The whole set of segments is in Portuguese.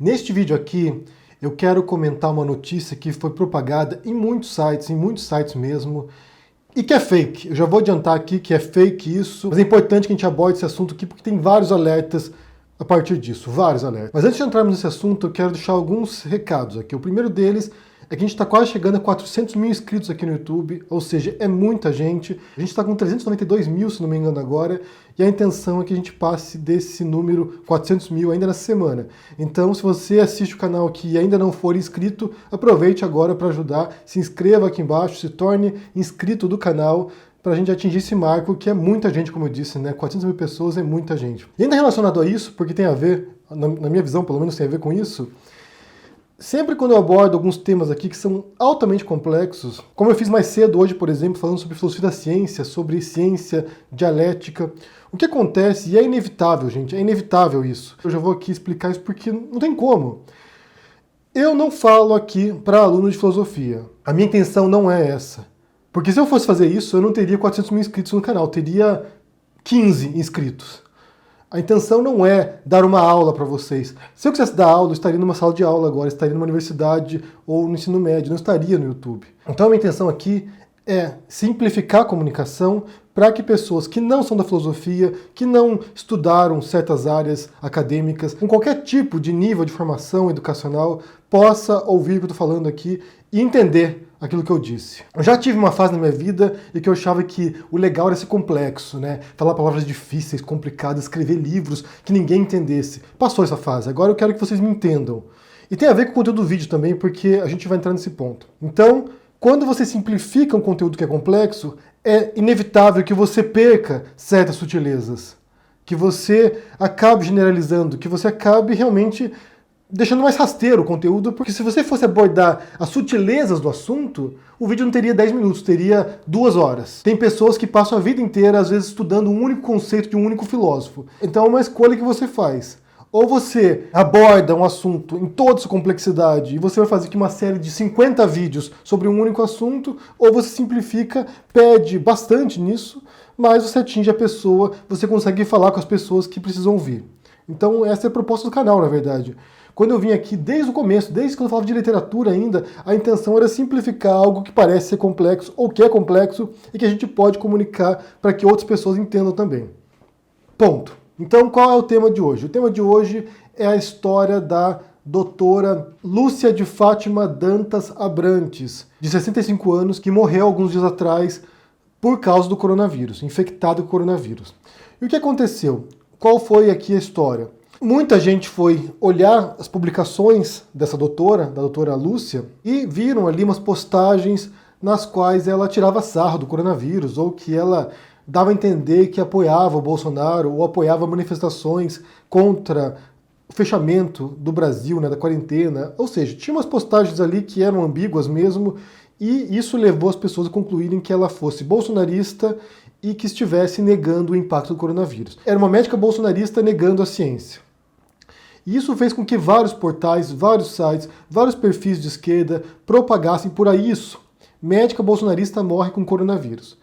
Neste vídeo aqui, eu quero comentar uma notícia que foi propagada em muitos sites mesmo, e que é fake. Eu já vou adiantar aqui que é fake isso, mas é importante que a gente aborde esse assunto aqui porque tem vários alertas a partir disso, vários alertas. Mas antes de entrarmos nesse assunto, eu quero deixar alguns recados aqui. O primeiro deles é que a gente está quase chegando a 400 mil inscritos aqui no YouTube, ou seja, é muita gente. A gente está com 392 mil, se não me engano agora, e a intenção é que a gente passe desse número 400 mil ainda nessa semana. Então, se você assiste o canal aqui e ainda não for inscrito, aproveite agora para ajudar, se inscreva aqui embaixo, se torne inscrito do canal, para a gente atingir esse marco, que é muita gente, como eu disse, né? 400 mil pessoas é muita gente. E ainda relacionado a isso, porque tem a ver, na minha visão pelo menos tem a ver com isso, sempre quando eu abordo alguns temas aqui que são altamente complexos, como eu fiz mais cedo hoje, por exemplo, falando sobre filosofia da ciência, sobre ciência dialética, o que acontece, e é inevitável, gente, é inevitável isso. Eu já vou aqui explicar isso porque não tem como. Eu não falo aqui para alunos de filosofia. A minha intenção não é essa. Porque se eu fosse fazer isso, eu não teria 400 mil inscritos no canal, eu teria 15 inscritos. A intenção não é dar uma aula para vocês. Se eu quisesse dar aula, eu estaria numa sala de aula agora, estaria numa universidade ou no ensino médio, não estaria no YouTube. Então a minha intenção aqui é simplificar a comunicação para que pessoas que não são da filosofia, que não estudaram certas áreas acadêmicas, com qualquer tipo de nível de formação educacional, possa ouvir o que eu estou falando aqui e entender aquilo que eu disse. Eu já tive uma fase na minha vida em que eu achava que o legal era ser complexo, né? Falar palavras difíceis, complicadas, escrever livros que ninguém entendesse. Passou essa fase, agora eu quero que vocês me entendam. E tem a ver com o conteúdo do vídeo também, porque a gente vai entrar nesse ponto. Então, quando você simplifica um conteúdo que é complexo, é inevitável que você perca certas sutilezas, que você acabe generalizando, que você acabe realmente deixando mais rasteiro o conteúdo, porque se você fosse abordar as sutilezas do assunto, o vídeo não teria 10 minutos, teria 2 horas. Tem pessoas que passam a vida inteira, às vezes, estudando um único conceito de um único filósofo. Então é uma escolha que você faz. Ou você aborda um assunto em toda sua complexidade e você vai fazer aqui uma série de 50 vídeos sobre um único assunto, ou você simplifica, perde bastante nisso, mas você atinge a pessoa, você consegue falar com as pessoas que precisam ouvir. Então essa é a proposta do canal, na verdade. Quando eu vim aqui desde o começo, desde quando eu falava de literatura ainda, a intenção era simplificar algo que parece ser complexo ou que é complexo e que a gente pode comunicar para que outras pessoas entendam também. Ponto. Então qual é o tema de hoje? O tema de hoje é a história da doutora Lúcia de Fátima Dantas Abrantes, de 65 anos, que morreu alguns dias atrás por causa do coronavírus, infectada com coronavírus. E o que aconteceu? Qual foi aqui a história? Muita gente foi olhar as publicações dessa doutora, da doutora Lúcia, e viram ali umas postagens nas quais ela tirava sarro do coronavírus, ou que ela dava a entender que apoiava o Bolsonaro, ou apoiava manifestações contra o fechamento do Brasil, né, da quarentena. Ou seja, tinha umas postagens ali que eram ambíguas mesmo, e isso levou as pessoas a concluírem que ela fosse bolsonarista e que estivesse negando o impacto do coronavírus. Era uma médica bolsonarista negando a ciência. E isso fez com que vários portais, vários sites, vários perfis de esquerda propagassem por aí isso. Médica bolsonarista morre com coronavírus.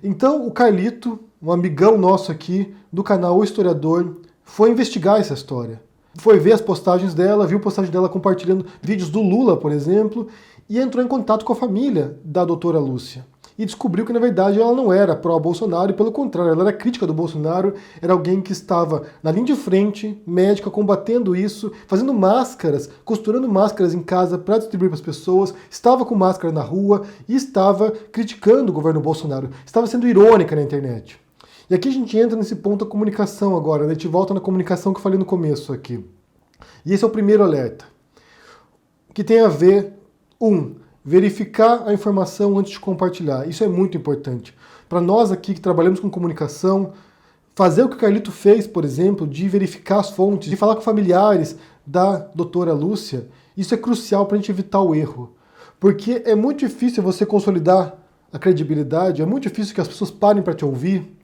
Então o Carlito, um amigão nosso aqui do canal O Historiador, foi investigar essa história. Foi ver as postagens dela, viu postagem dela compartilhando vídeos do Lula, por exemplo, e entrou em contato com a família da doutora Lúcia. E descobriu que, na verdade, ela não era pró-Bolsonaro, e pelo contrário, ela era crítica do Bolsonaro, era alguém que estava na linha de frente, médica, combatendo isso, fazendo máscaras, costurando máscaras em casa para distribuir para as pessoas, estava com máscara na rua e estava criticando o governo Bolsonaro, estava sendo irônica na internet. E aqui a gente entra nesse ponto da comunicação agora, né? A gente volta na comunicação que eu falei no começo aqui. E esse é o primeiro alerta, que tem a ver, verificar a informação antes de compartilhar. Isso é muito importante. Para nós aqui que trabalhamos com comunicação, fazer o que o Carlito fez, por exemplo, de verificar as fontes, de falar com familiares da doutora Lúcia, isso é crucial para a gente evitar o erro. Porque é muito difícil você consolidar a credibilidade, é muito difícil que as pessoas parem para te ouvir,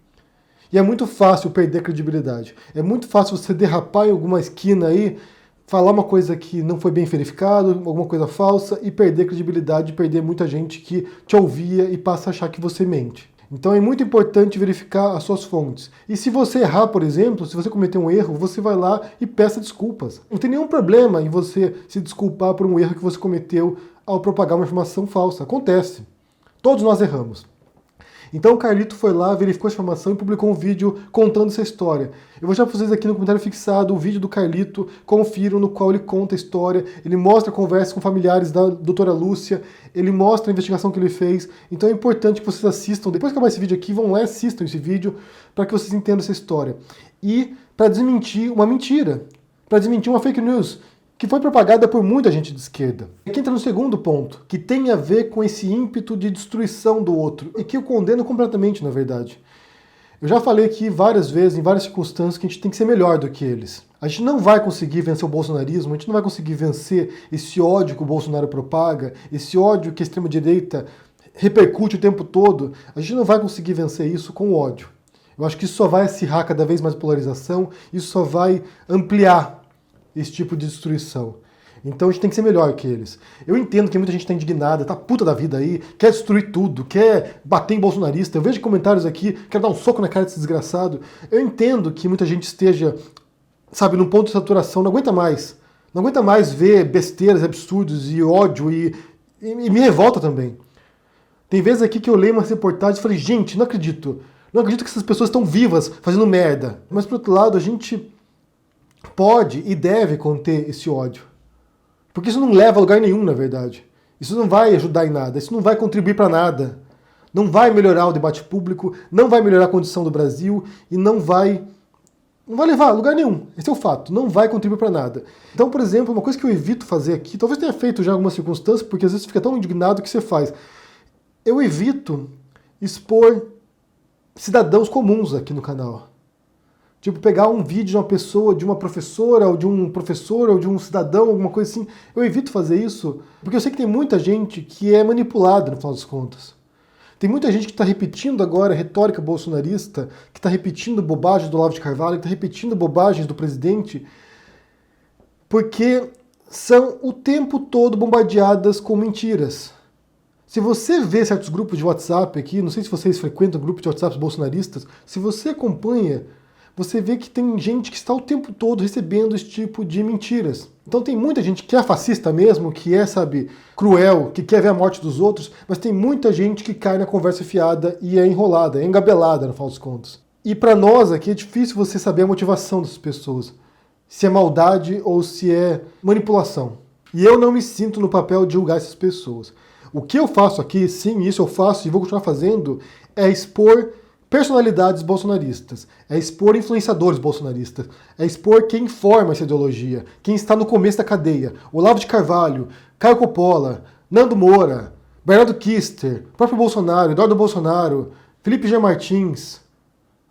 e é muito fácil perder a credibilidade. É muito fácil você derrapar em alguma esquina aí, falar uma coisa que não foi bem verificado, alguma coisa falsa, e perder credibilidade, perder muita gente que te ouvia e passa a achar que você mente. Então é muito importante verificar as suas fontes. E se você errar, por exemplo, se você cometer um erro, você vai lá e peça desculpas. Não tem nenhum problema em você se desculpar por um erro que você cometeu ao propagar uma informação falsa. Acontece. Todos nós erramos. Então o Carlito foi lá, verificou essa informação e publicou um vídeo contando essa história. Eu vou deixar para vocês aqui no comentário fixado o vídeo do Carlito, confiram, no qual ele conta a história, ele mostra conversas com familiares da doutora Lúcia, ele mostra a investigação que ele fez. Então é importante que vocês assistam, depois que acabar esse vídeo aqui, vão lá e assistam esse vídeo para que vocês entendam essa história. E para desmentir uma mentira, para desmentir uma fake news, que foi propagada por muita gente de esquerda. Aqui entra no segundo ponto, que tem a ver com esse ímpeto de destruição do outro, e que eu condeno completamente, na verdade. Eu já falei aqui várias vezes, em várias circunstâncias, que a gente tem que ser melhor do que eles. A gente não vai conseguir vencer o bolsonarismo, a gente não vai conseguir vencer esse ódio que o Bolsonaro propaga, esse ódio que a extrema-direita repercute o tempo todo. A gente não vai conseguir vencer isso com ódio. Eu acho que isso só vai acirrar cada vez mais polarização, isso só vai ampliar esse tipo de destruição. Então a gente tem que ser melhor que eles. Eu entendo que muita gente está indignada, tá puta da vida aí, quer destruir tudo, quer bater em bolsonarista. Eu vejo comentários aqui, quero dar um soco na cara desse desgraçado. Eu entendo que muita gente esteja, sabe, num ponto de saturação, não aguenta mais. Não aguenta mais ver besteiras, absurdos e ódio e me revolta também. Tem vezes aqui que eu leio umas reportagens e falei, gente, não acredito. Não acredito que essas pessoas estão vivas fazendo merda. Mas por outro lado, a gente pode e deve conter esse ódio. Porque isso não leva a lugar nenhum, na verdade. Isso não vai ajudar em nada, isso não vai contribuir para nada. Não vai melhorar o debate público, não vai melhorar a condição do Brasil e não vai levar a lugar nenhum. Esse é o fato, não vai contribuir para nada. Então, por exemplo, uma coisa que eu evito fazer aqui, talvez tenha feito já em algumas circunstâncias, porque às vezes você fica tão indignado que você faz. Eu evito expor cidadãos comuns aqui no canal. Tipo, pegar um vídeo de uma pessoa, de uma professora, ou de um professor, ou de um cidadão, alguma coisa assim. Eu evito fazer isso, porque eu sei que tem muita gente que é manipulada, no final das contas. Tem muita gente que está repetindo agora a retórica bolsonarista, que está repetindo bobagens do Olavo de Carvalho, que está repetindo bobagens do presidente, porque são o tempo todo bombardeadas com mentiras. Se você vê certos grupos de WhatsApp aqui, não sei se vocês frequentam grupos de WhatsApp bolsonaristas, se você acompanha, você vê que tem gente que está o tempo todo recebendo esse tipo de mentiras. Então tem muita gente que é fascista mesmo, que é, sabe, cruel, que quer ver a morte dos outros, mas tem muita gente que cai na conversa fiada e é enrolada, é engabelada, no final das contas. E para nós aqui é difícil você saber a motivação dessas pessoas, se é maldade ou se é manipulação. E eu não me sinto no papel de julgar essas pessoas. O que eu faço aqui, sim, isso eu faço e vou continuar fazendo, é expor personalidades bolsonaristas, é expor influenciadores bolsonaristas, é expor quem forma essa ideologia, quem está no começo da cadeia. Olavo de Carvalho, Caio Coppola, Nando Moura, Bernardo Kister, próprio Bolsonaro, Eduardo Bolsonaro, Felipe G. Martins,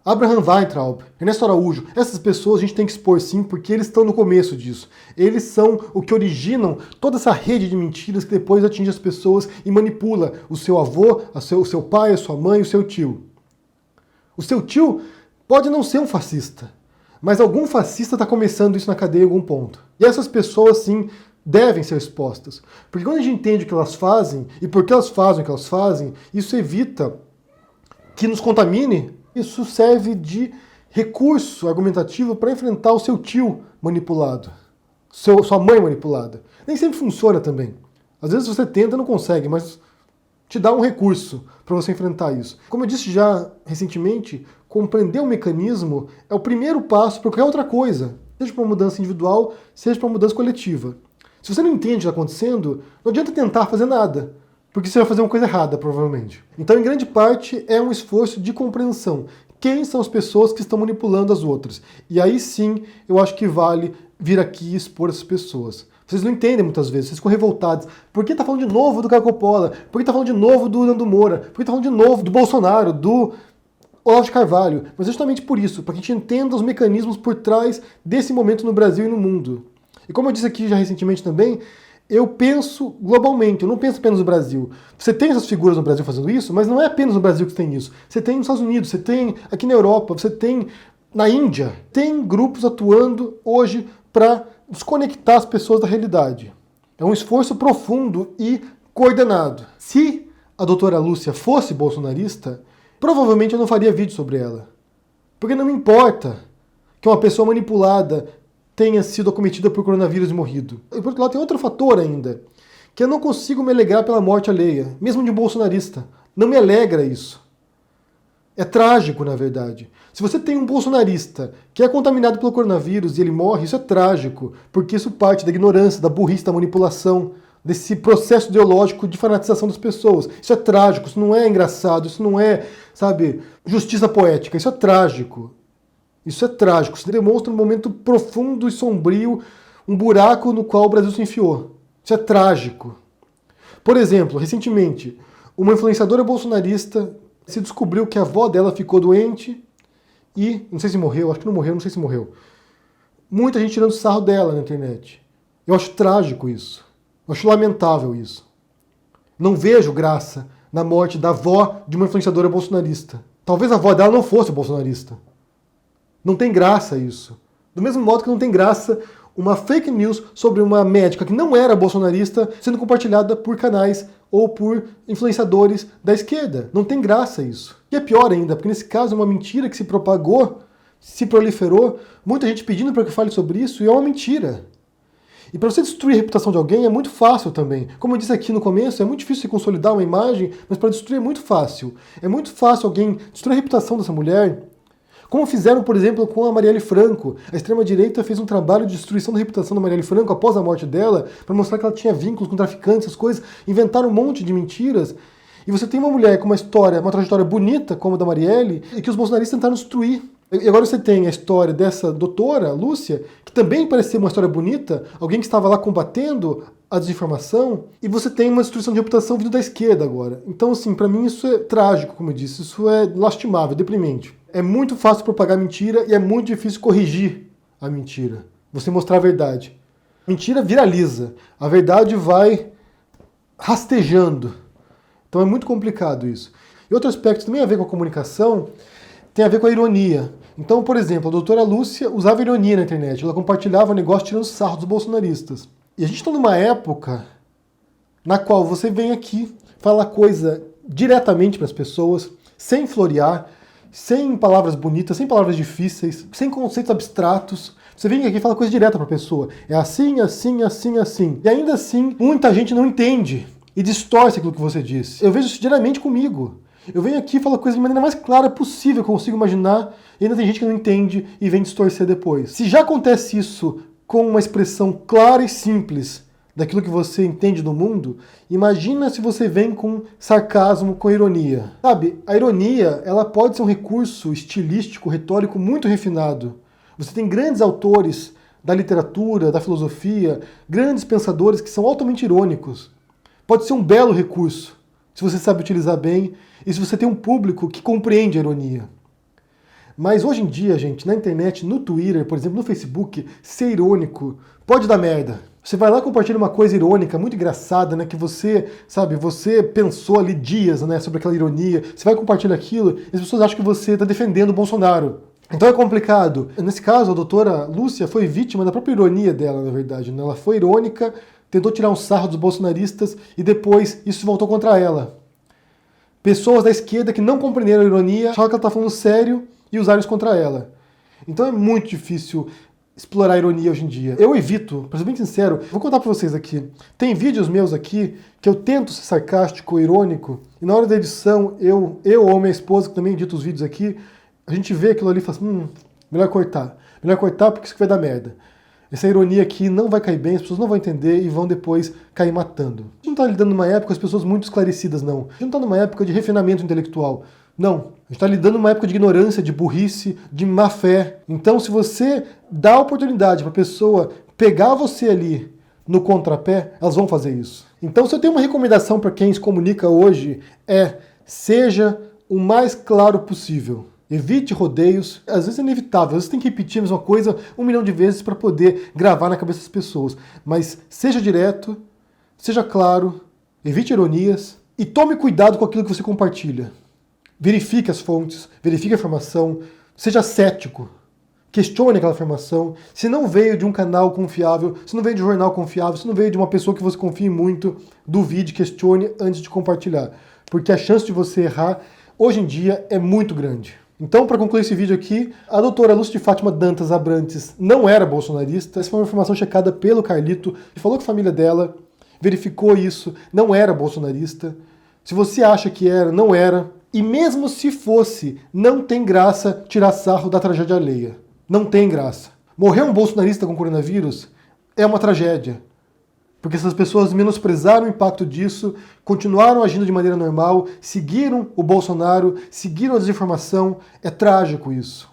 Abraham Weintraub, Ernesto Araújo. Essas pessoas a gente tem que expor sim, porque eles estão no começo disso. Eles são o que originam toda essa rede de mentiras que depois atinge as pessoas e manipula o seu avô, o seu pai, a sua mãe, o seu tio. O seu tio pode não ser um fascista, mas algum fascista está começando isso na cadeia em algum ponto. E essas pessoas, sim, devem ser expostas. Porque quando a gente entende o que elas fazem e por que elas fazem o que elas fazem, isso evita que nos contamine. Isso serve de recurso argumentativo para enfrentar o seu tio manipulado, sua mãe manipulada. Nem sempre funciona também. Às vezes você tenta e não consegue, mas te dá um recurso para você enfrentar isso. Como eu disse já recentemente, compreender o mecanismo é o primeiro passo para qualquer outra coisa, seja para uma mudança individual, seja para uma mudança coletiva. Se você não entende o que está acontecendo, não adianta tentar fazer nada, porque você vai fazer uma coisa errada, provavelmente. Então, em grande parte, é um esforço de compreensão. Quem são as pessoas que estão manipulando as outras? E aí sim, eu acho que vale vir aqui e expor essas pessoas. Vocês não entendem muitas vezes, vocês ficam revoltados. Por que tá falando de novo do Caio Coppola? Por que tá falando de novo do Nando Moura? Por que tá falando de novo do Bolsonaro, do Olavo de Carvalho? Mas é justamente por isso, para que a gente entenda os mecanismos por trás desse momento no Brasil e no mundo. E como eu disse aqui já recentemente também, eu penso globalmente, eu não penso apenas no Brasil. Você tem essas figuras no Brasil fazendo isso, mas não é apenas no Brasil que tem isso. Você tem nos Estados Unidos, você tem aqui na Europa, você tem na Índia. Tem grupos atuando hoje para desconectar as pessoas da realidade. É um esforço profundo e coordenado. Se a doutora Lúcia fosse bolsonarista, provavelmente eu não faria vídeo sobre ela. Porque não me importa que uma pessoa manipulada tenha sido acometida por coronavírus e morrido. E por outro lado tem outro fator ainda, que eu não consigo me alegrar pela morte alheia, mesmo de um bolsonarista. Não me alegra isso. É trágico, na verdade. Se você tem um bolsonarista que é contaminado pelo coronavírus e ele morre, isso é trágico, porque isso parte da ignorância, da burrice, da manipulação, desse processo ideológico de fanatização das pessoas. Isso é trágico, isso não é engraçado, isso não é, sabe, justiça poética, isso é trágico. Isso é trágico, isso demonstra um momento profundo e sombrio, um buraco no qual o Brasil se enfiou. Isso é trágico. Por exemplo, recentemente, uma influenciadora bolsonarista se descobriu que a avó dela ficou doente e, não sei se morreu, acho que não morreu, não sei se morreu. Muita gente tirando sarro dela na internet. Eu acho trágico isso. Eu acho lamentável isso. Não vejo graça na morte da avó de uma influenciadora bolsonarista. Talvez a avó dela não fosse bolsonarista. Não tem graça isso. Do mesmo modo que não tem graça uma fake news sobre uma médica que não era bolsonarista sendo compartilhada por canais ou por influenciadores da esquerda. Não tem graça isso. E é pior ainda, porque nesse caso é uma mentira que se propagou, se proliferou, muita gente pedindo para que eu fale sobre isso, e é uma mentira. E para você destruir a reputação de alguém é muito fácil também. Como eu disse aqui no começo, é muito difícil você consolidar uma imagem, mas para destruir é muito fácil. É muito fácil alguém destruir a reputação dessa mulher, como fizeram, por exemplo, com a Marielle Franco. A extrema-direita fez um trabalho de destruição da reputação da Marielle Franco após a morte dela, para mostrar que ela tinha vínculos com traficantes, essas coisas, inventaram um monte de mentiras. E você tem uma mulher com uma história, uma trajetória bonita, como a da Marielle, e que os bolsonaristas tentaram destruir. E agora você tem a história dessa doutora, Lúcia, que também parece ser uma história bonita, alguém que estava lá combatendo a desinformação, e você tem uma destruição de reputação vindo da esquerda agora. Então, assim, para mim isso é trágico, como eu disse, isso é lastimável, deprimente. É muito fácil propagar mentira e é muito difícil corrigir a mentira. Você mostrar a verdade. Mentira viraliza. A verdade vai rastejando. Então é muito complicado isso. E outro aspecto que também tem a ver com a comunicação tem a ver com a ironia. Então, por exemplo, a doutora Lúcia usava ironia na internet. Ela compartilhava o negócio tirando sarro dos bolsonaristas. E a gente está numa época na qual você vem aqui falar coisa diretamente para as pessoas, sem florear, sem palavras bonitas, sem palavras difíceis, sem conceitos abstratos. Você vem aqui e fala coisa direta para a pessoa. É assim, assim, assim, assim. E ainda assim, muita gente não entende e distorce aquilo que você disse. Eu vejo isso diariamente comigo. Eu venho aqui e falo coisa de maneira mais clara possível que eu consigo imaginar, e ainda tem gente que não entende e vem distorcer depois. Se já acontece isso com uma expressão clara e simples daquilo que você entende do mundo, imagina se você vem com sarcasmo, com ironia. Sabe, a ironia, ela pode ser um recurso estilístico, retórico muito refinado. Você tem grandes autores da literatura, da filosofia, grandes pensadores que são altamente irônicos. Pode ser um belo recurso, se você sabe utilizar bem e se você tem um público que compreende a ironia. Mas hoje em dia, gente, na internet, no Twitter, por exemplo, no Facebook, ser irônico pode dar merda. Você vai lá e compartilha uma coisa irônica, muito engraçada, né, que você, sabe, você pensou ali dias, né, sobre aquela ironia, você vai compartilhar aquilo e as pessoas acham que você está defendendo o Bolsonaro. Então é complicado. Nesse caso, a doutora Lúcia foi vítima da própria ironia dela, na verdade, né? Ela foi irônica, tentou tirar um sarro dos bolsonaristas e depois isso voltou contra ela. Pessoas da esquerda que não compreenderam a ironia, acharam que ela estava falando sério e usaram isso contra ela. Então é muito difícil explorar a ironia hoje em dia. Eu evito, para ser bem sincero, vou contar para vocês aqui. Tem vídeos meus aqui que eu tento ser sarcástico, irônico, e na hora da edição, eu ou minha esposa, que também edita os vídeos aqui, a gente vê aquilo ali e fala assim, melhor cortar. Melhor cortar porque isso vai dar merda. Essa ironia aqui não vai cair bem, as pessoas não vão entender e vão depois cair matando. A gente não está lidando numa época com as pessoas muito esclarecidas, não. A gente não está numa época de refinamento intelectual. Não. A gente está lidando numa época de ignorância, de burrice, de má fé. Então, se você dá a oportunidade para a pessoa pegar você ali no contrapé, elas vão fazer isso. Então, se eu tenho uma recomendação para quem se comunica hoje, seja o mais claro possível. Evite rodeios, às vezes é inevitável, às vezes tem que repetir a mesma coisa 1 milhão de vezes para poder gravar na cabeça das pessoas. Mas seja direto, seja claro, evite ironias e tome cuidado com aquilo que você compartilha. Verifique as fontes, verifique a informação, seja cético, questione aquela informação. Se não veio de um canal confiável, se não veio de um jornal confiável, se não veio de uma pessoa que você confie muito, duvide, questione antes de compartilhar. Porque a chance de você errar hoje em dia é muito grande. Então, para concluir esse vídeo aqui, a doutora Lúcia de Fátima Dantas Abrantes não era bolsonarista. Essa foi uma informação checada pelo Carlito, que falou que a família dela verificou isso, não era bolsonarista. Se você acha que era, não era. E mesmo se fosse, não tem graça tirar sarro da tragédia alheia. Não tem graça. Morrer um bolsonarista com coronavírus é uma tragédia. Porque essas pessoas menosprezaram o impacto disso, continuaram agindo de maneira normal, seguiram o Bolsonaro, seguiram a desinformação. É trágico isso.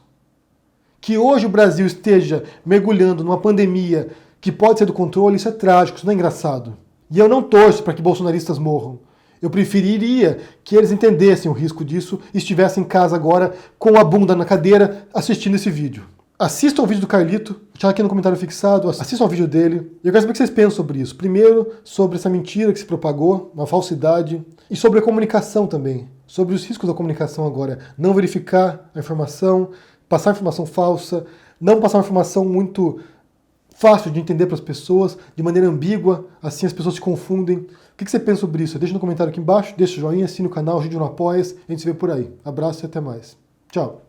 Que hoje o Brasil esteja mergulhando numa pandemia que pode ser do controle, isso é trágico, isso não é engraçado. E eu não torço para que bolsonaristas morram. Eu preferiria que eles entendessem o risco disso e estivessem em casa agora com a bunda na cadeira assistindo esse vídeo. Assistam o vídeo do Carlito, já aqui no comentário fixado, assistam ao vídeo dele. E eu quero saber o que vocês pensam sobre isso. Primeiro, sobre essa mentira que se propagou, uma falsidade, e sobre a comunicação também. Sobre os riscos da comunicação agora. Não verificar a informação, passar informação falsa, não passar uma informação muito fácil de entender para as pessoas, de maneira ambígua, assim as pessoas se confundem. O que você pensa sobre isso? Deixa no comentário aqui embaixo, deixa o joinha, assine o canal, ajude no Apoia-se, a gente se vê por aí. Abraço e até mais. Tchau!